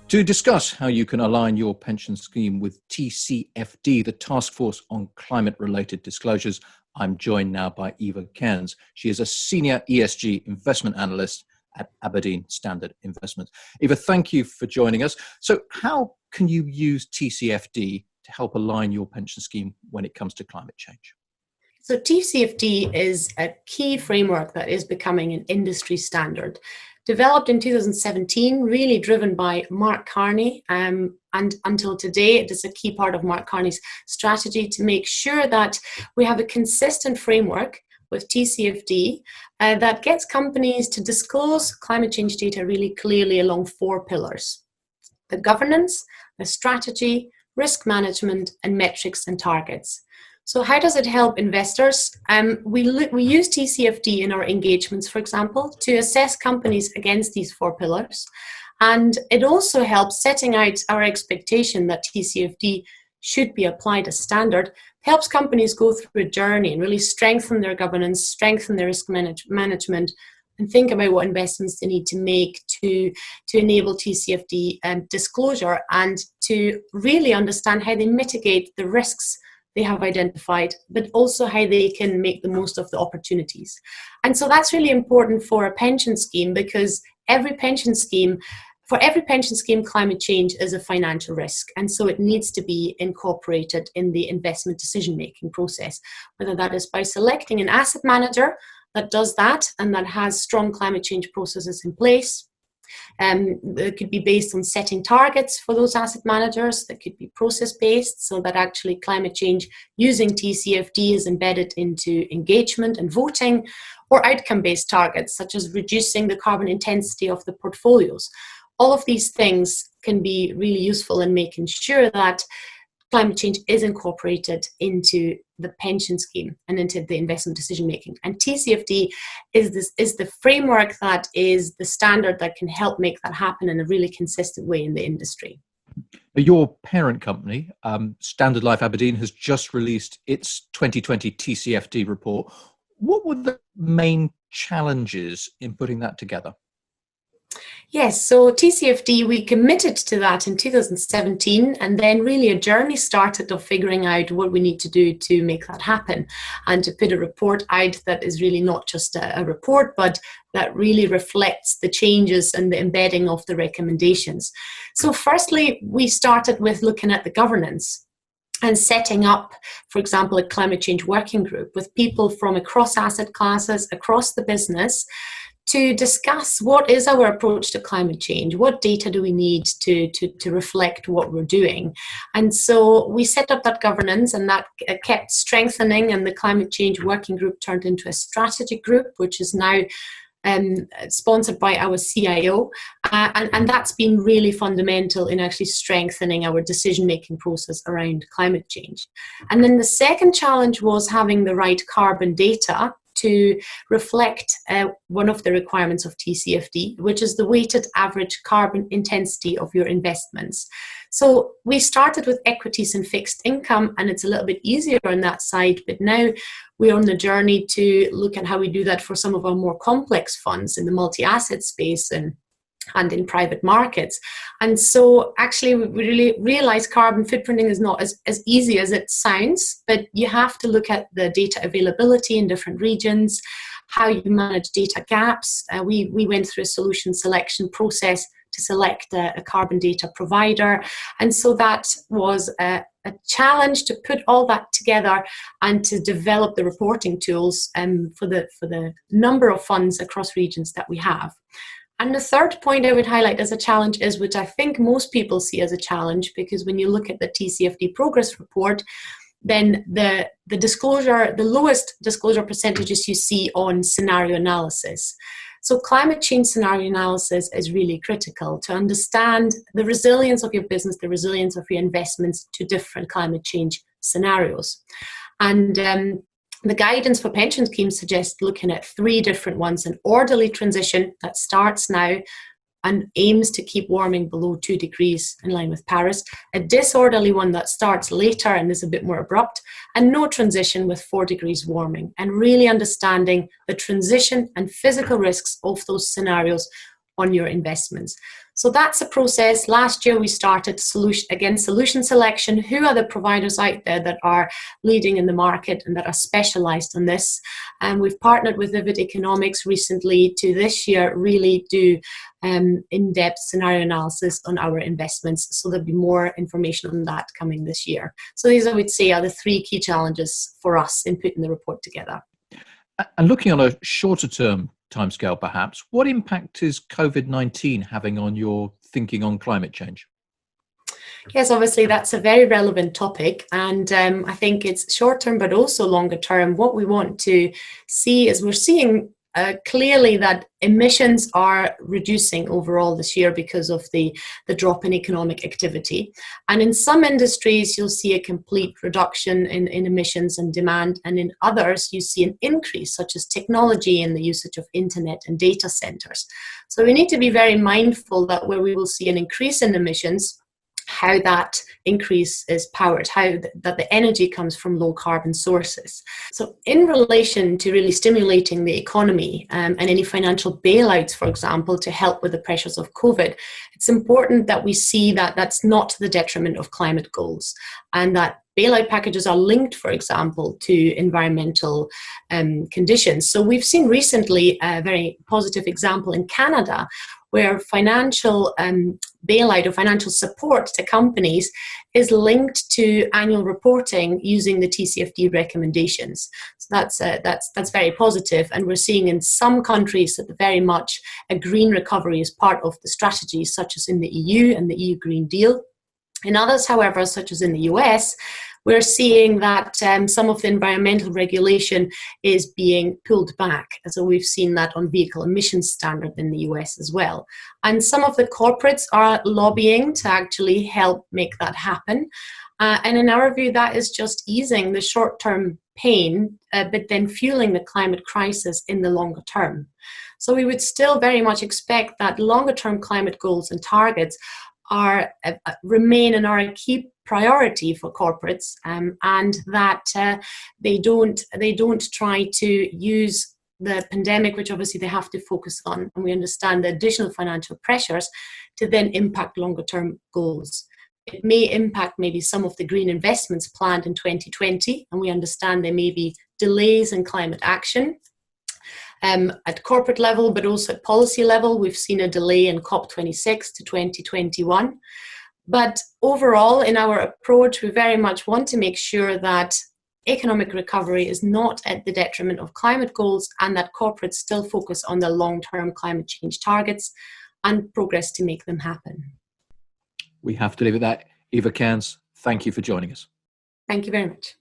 To discuss how you can align your pension scheme with TCFD, the Task Force on Climate-Related Disclosures, I'm joined now by Eva Cairns. She is a Senior ESG Investment Analyst at Aberdeen Standard Investments. Eva, thank you for joining us. So how can you use TCFD to help align your pension scheme when it comes to climate change? So TCFD is a key framework that is becoming an industry standard. Developed in 2017, really driven by Mark Carney, and until today it is a key part of Mark Carney's strategy to make sure that we have a consistent framework with TCFD that gets companies to disclose climate change data really clearly along 4 pillars: the governance, the strategy, risk management, and metrics and targets. So how does it help investors? We use TCFD in our engagements, for example, to assess companies against these 4 pillars. And it also helps setting out our expectation that TCFD should be applied as standard, helps companies go through a journey and really strengthen their governance, strengthen their risk management, and think about what investments they need to make to enable TCFD disclosure, and to really understand how they mitigate the risks they have identified, but also how they can make the most of the opportunities. And so that's really important for a pension scheme, because for every pension scheme, climate change is a financial risk. And so it needs to be incorporated in the investment decision-making process, whether that is by selecting an asset manager that does that and that has strong climate change processes in place. It could be based on setting targets for those asset managers. That could be process-based, so that actually climate change using TCFD is embedded into engagement and voting, or outcome-based targets, such as reducing the carbon intensity of the portfolios. All of these things can be really useful in making sure that climate change is incorporated into the pension scheme and into the investment decision making. And TCFD is the framework that is the standard that can help make that happen in a really consistent way in the industry. Your parent company, Standard Life Aberdeen, has just released its 2020 TCFD report. What were the main challenges in putting that together? Yes, so TCFD, we committed to that in 2017, and then really a journey started of figuring out what we need to do to make that happen, and to put a report out that is really not just a report, but that really reflects the changes and the embedding of the recommendations. So firstly, we started with looking at the governance and setting up, for example, a climate change working group with people from across asset classes, across the business, to discuss what is our approach to climate change, what data do we need to reflect what we're doing. And so we set up that governance, and that kept strengthening, and the climate change working group turned into a strategy group, which is now sponsored by our CIO, and that's been really fundamental in actually strengthening our decision-making process around climate change. And then the second challenge was having the right carbon data to reflect one of the requirements of TCFD, which is the weighted average carbon intensity of your investments. So we started with equities and fixed income, and it's a little bit easier on that side, but now we're on the journey to look at how we do that for some of our more complex funds in the multi-asset space and in private markets. And so actually we really realize carbon footprinting is not as easy as it sounds, but you have to look at the data availability in different regions, how you manage data gaps. We went through a solution selection process to select a carbon data provider. And so that was a challenge to put all that together and to develop the reporting tools for the number of funds across regions that we have. And the third point I would highlight as a challenge is, which I think most people see as a challenge, because when you look at the TCFD progress report, then the lowest disclosure percentages you see on scenario analysis. So climate change scenario analysis is really critical to understand the resilience of your business, the resilience of your investments to different climate change scenarios. And the guidance for pension schemes suggests looking at 3 different ones: an orderly transition that starts now and aims to keep warming below 2 degrees in line with Paris, a disorderly one that starts later and is a bit more abrupt, and no transition with 4 degrees warming, and really understanding the transition and physical risks of those scenarios on your investments. So that's a process. Last year we started solution selection. Who are the providers out there that are leading in the market and that are specialized on this? And we've partnered with Vivid Economics recently to this year really do in-depth scenario analysis on our investments. So there'll be more information on that coming this year. So these, I would say, are the three key challenges for us in putting the report together. And looking on a shorter term timescale, perhaps, what impact is COVID-19 having on your thinking on climate change? Yes, obviously that's a very relevant topic, and I think it's short term but also longer term. What we want to see is we're seeing clearly that emissions are reducing overall this year because of the drop in economic activity. And in some industries, you'll see a complete reduction in emissions and demand. And in others, you see an increase, such as technology and the usage of internet and data centers. So we need to be very mindful that where we will see an increase in emissions, how that increase is powered, how that the energy comes from low carbon sources. So in relation to really stimulating the economy and any financial bailouts, for example, to help with the pressures of COVID, it's important that we see that that's not to the detriment of climate goals, and that bailout packages are linked, for example, to environmental conditions. So we've seen recently a very positive example in Canada where financial bailout or financial support to companies is linked to annual reporting using the TCFD recommendations. So that's very positive, and we're seeing in some countries that very much a green recovery is part of the strategy, such as in the EU and the EU Green Deal. In others, however, such as in the US, we're seeing that some of the environmental regulation is being pulled back. So we've seen that on vehicle emissions standard in the US as well. And some of the corporates are lobbying to actually help make that happen. And in our view, that is just easing the short-term pain, but then fueling the climate crisis in the longer term. So we would still very much expect that longer-term climate goals and targets remain and are a key priority for corporates, and that they don't try to use the pandemic, which obviously they have to focus on, and we understand the additional financial pressures, to then impact longer term goals. It may impact maybe some of the green investments planned in 2020, and we understand there may be delays in climate action. At corporate level, but also at policy level, we've seen a delay in COP26 to 2021. But overall, in our approach, we very much want to make sure that economic recovery is not at the detriment of climate goals, and that corporates still focus on the long-term climate change targets and progress to make them happen. We have to leave it at that. Eva Cairns, thank you for joining us. Thank you very much.